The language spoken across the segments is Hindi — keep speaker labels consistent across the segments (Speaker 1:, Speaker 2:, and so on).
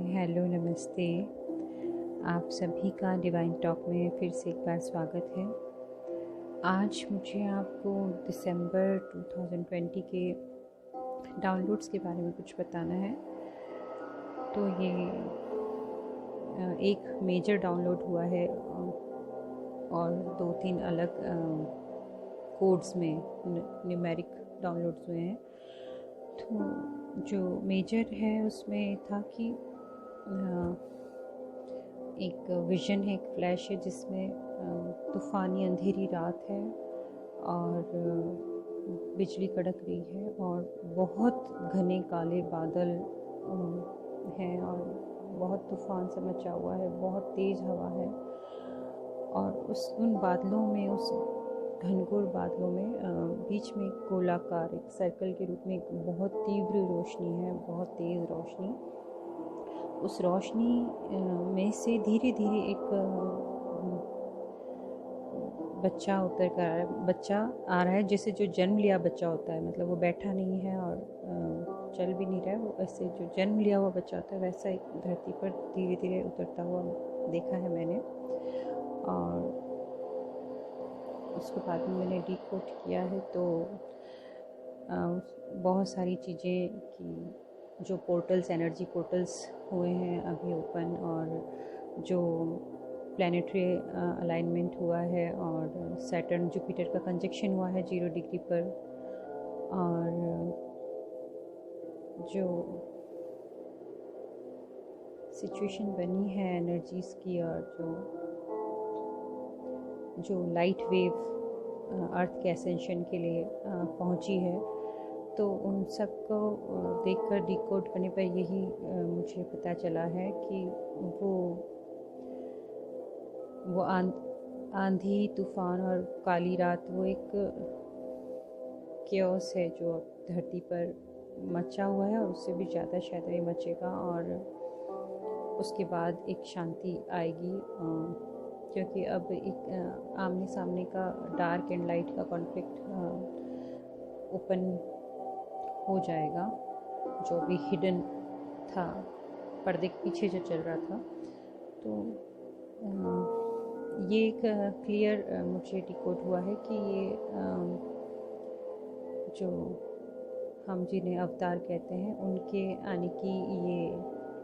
Speaker 1: हेलो नमस्ते। आप सभी का डिवाइन टॉक में फिर से एक बार स्वागत है। आज मुझे आपको दिसंबर 2020 के डाउनलोड्स के बारे में कुछ बताना है। तो ये एक मेजर डाउनलोड हुआ है और 2-3 अलग कोड्स में न्यूमेरिक डाउनलोड्स हुए हैं। तो जो मेजर है उसमें था कि एक विज़न है, एक फ्लैश है जिसमें तूफ़ानी अंधेरी रात है और बिजली कड़क रही है और बहुत घने काले बादल हैं और बहुत तूफ़ान सा मचा हुआ है, बहुत तेज़ हवा है। और उन बादलों में, उस घनघोर बादलों में बीच में एक गोलाकार, एक सर्कल के रूप में एक बहुत तीव्र रोशनी है, बहुत तेज़ रोशनी। उस रोशनी में से धीरे धीरे एक बच्चा उतर कर आ रहा है। बच्चा आ रहा है जैसे जो जन्म लिया बच्चा होता है, मतलब वो बैठा नहीं है और चल भी नहीं रहा है, वो ऐसे जो जन्म लिया हुआ बच्चा होता है वैसा एक धरती पर धीरे धीरे उतरता हुआ देखा है मैंने। और उसके बाद में मैंने डिकोड किया है तो बहुत सारी चीज़ें कि जो पोर्टल्स, एनर्जी पोर्टल्स हुए हैं अभी ओपन, और जो प्लानिटरी अलाइनमेंट हुआ है और सैटर्न जुपिटर का कंजक्शन हुआ है 0 डिग्री पर, और जो सिचुएशन बनी है एनर्जीज़ की और जो लाइट वेव अर्थ के एसेंशन के लिए पहुंची है, तो उन सब को देखकर डिकोड करने पर यही मुझे पता चला है कि वो आंधी, तूफान और काली रात वो एक केओस है जो धरती पर मचा हुआ है और उससे भी ज़्यादा शायद ये मचेगा और उसके बाद एक शांति आएगी, क्योंकि अब एक आमने सामने का डार्क एंड लाइट का कॉन्फ्लिक्ट ओपन हो जाएगा, जो भी हिडन था, पर्दे के पीछे जो चल रहा था। तो ये एक क्लियर मुझे डिकोड हुआ है कि ये जो हम जिन्हें अवतार कहते हैं उनके आने की ये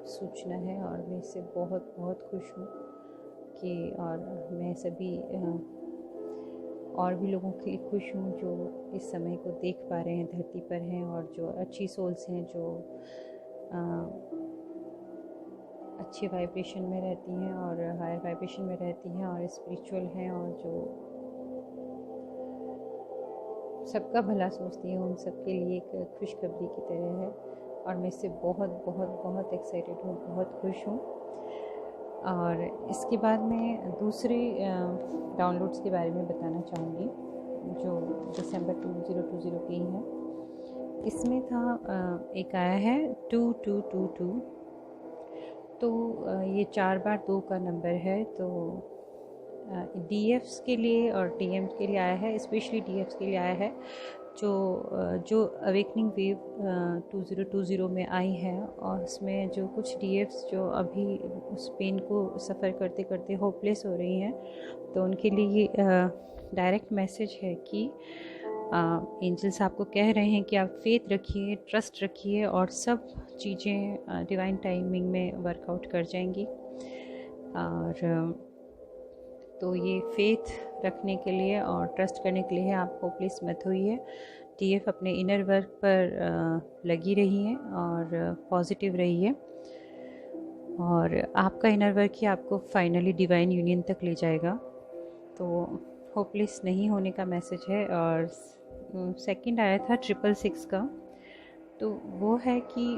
Speaker 1: सूचना है और मैं इससे बहुत बहुत खुश हूँ कि, और मैं सभी और भी लोगों के लिए खुश हूँ जो इस समय को देख पा रहे हैं, धरती पर हैं और जो अच्छी सोल्स हैं, जो अच्छे वाइब्रेशन में रहती हैं और हायर वाइब्रेशन में रहती हैं और स्पिरिचुअल हैं और जो सबका भला सोचती हैं, उन सब के लिए एक खुशखबरी की तरह है और मैं इससे बहुत बहुत बहुत एक्साइटेड हूँ, बहुत खुश हूँ। और इसके बाद मैं दूसरे डाउनलोड्स के बारे में बताना चाहूँगी जो दिसंबर 2020 की हैं। इसमें था एक आया है 2222, तो ये 4 बार 2 का नंबर है। तो डीएफ्स के लिए और डीएम्स के लिए आया है, स्पेशली डीएफ्स के लिए आया है जो अवेकनिंग वेव 2020 में आई है और उसमें जो कुछ डीएफ्स जो अभी उस पेन को सफ़र करते करते होपलेस हो रही हैं, तो उनके लिए डायरेक्ट मैसेज है कि एंजल्स आपको कह रहे हैं कि आप फेथ रखिए, ट्रस्ट रखिए और सब चीज़ें डिवाइन टाइमिंग में वर्कआउट कर जाएंगी। और तो ये फेथ रखने के लिए और ट्रस्ट करने के लिए आप होपलेस मत होइए। डीएफ अपने इनर वर्क पर लगी रही है और पॉजिटिव रही है और आपका इनर वर्क ही आपको फाइनली डिवाइन यूनियन तक ले जाएगा। तो होपलेस नहीं होने का मैसेज है। और सेकंड आया था 666 का, तो वो है कि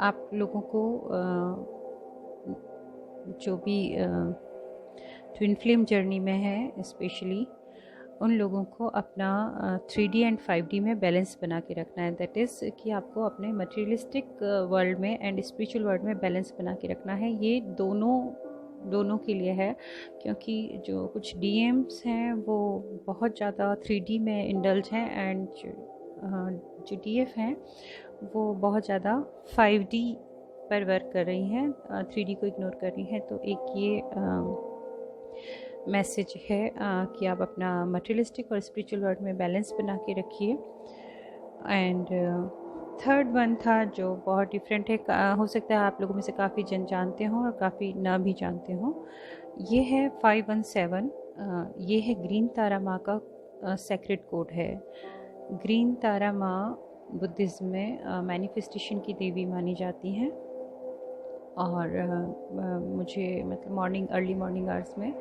Speaker 1: आप लोगों को जो भी ट्विन फ्लेम जर्नी में है, स्पेशली उन लोगों को अपना 3D एंड 5D में बैलेंस बना के रखना है। दैट इज़ कि आपको अपने मटेरियलिस्टिक वर्ल्ड में एंड स्पिरिचुअल वर्ल्ड में बैलेंस बना के रखना है। ये दोनों के लिए है, क्योंकि जो कुछ डीएम्स हैं वो बहुत ज़्यादा 3D में इंडल्ज हैं एंड जो डीएफ हैं वो बहुत ज़्यादा 5D पर वर्क कर रही हैं, 3D को इग्नोर कर रही हैं। तो एक ये मैसेज है कि आप अपना मटेरियलिस्टिक और स्पिरिचुअल वर्ल्ड में बैलेंस बना के रखिए। एंड थर्ड वन था जो बहुत डिफरेंट है, हो सकता है आप लोगों में से काफ़ी जन जानते हों और काफ़ी ना भी जानते हों। ये है 517। ये है ग्रीन तारा माँ का सेक्रेट कोड है। ग्रीन तारा माँ बुद्धिज़्म में मैनिफेस्टेशन की देवी मानी जाती हैं और मुझे मतलब मॉर्निंग अर्ली मॉर्निंग आवर्स में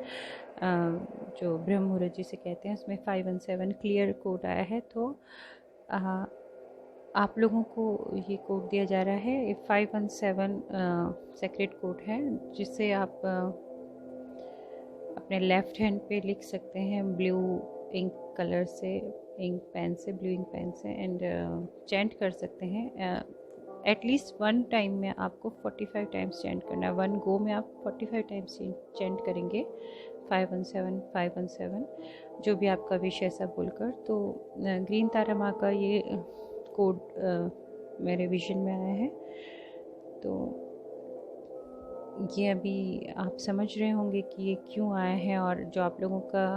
Speaker 1: जो ब्रह्म मुहूर्त जिसे कहते हैं उसमें 517 क्लियर कोड आया है। तो आप लोगों को ये कोड दिया जा रहा है। 517 सेक्रेट कोड है जिसे आप अपने लेफ़्ट हैंड पे लिख सकते हैं ब्लू इंक कलर से, इंक पेन से, ब्लू इंक पेन से, एंड चैंट कर सकते हैं। एटलीस्ट वन टाइम में आपको 45 टाइम्स चैंट करना है। वन गो में आप 45 टाइम्स चैंट करेंगे 517 517 जो भी आपका विश है सब बोलकर। तो ग्रीन तारा माँ का ये कोड मेरे विजन में आया है। तो ये अभी आप समझ रहे होंगे कि ये क्यों आया है और जो आप लोगों का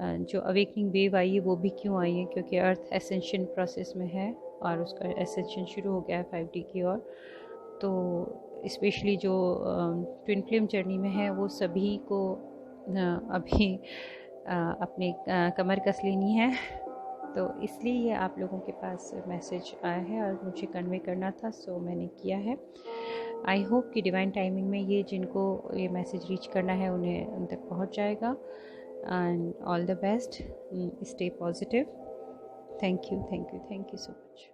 Speaker 1: जो अवेकनिंग वेव आई है वो भी क्यों आई है, क्योंकि अर्थ एसेंशन प्रोसेस में है और उसका एसेंशन शुरू हो गया है 5D की ओर। तो स्पेशली जो ट्विन फ्लेम जर्नी में है वो सभी को अभी अपनी कमर कस लेनी है। तो इसलिए ये आप लोगों के पास मैसेज आया है और मुझे कन्वे करना था, सो मैंने किया है। आई होप कि डिवाइन टाइमिंग में ये जिनको ये मैसेज रीच करना है उन्हें उन तक पहुंच जाएगा। And all the best, stay positive. Thank you so much.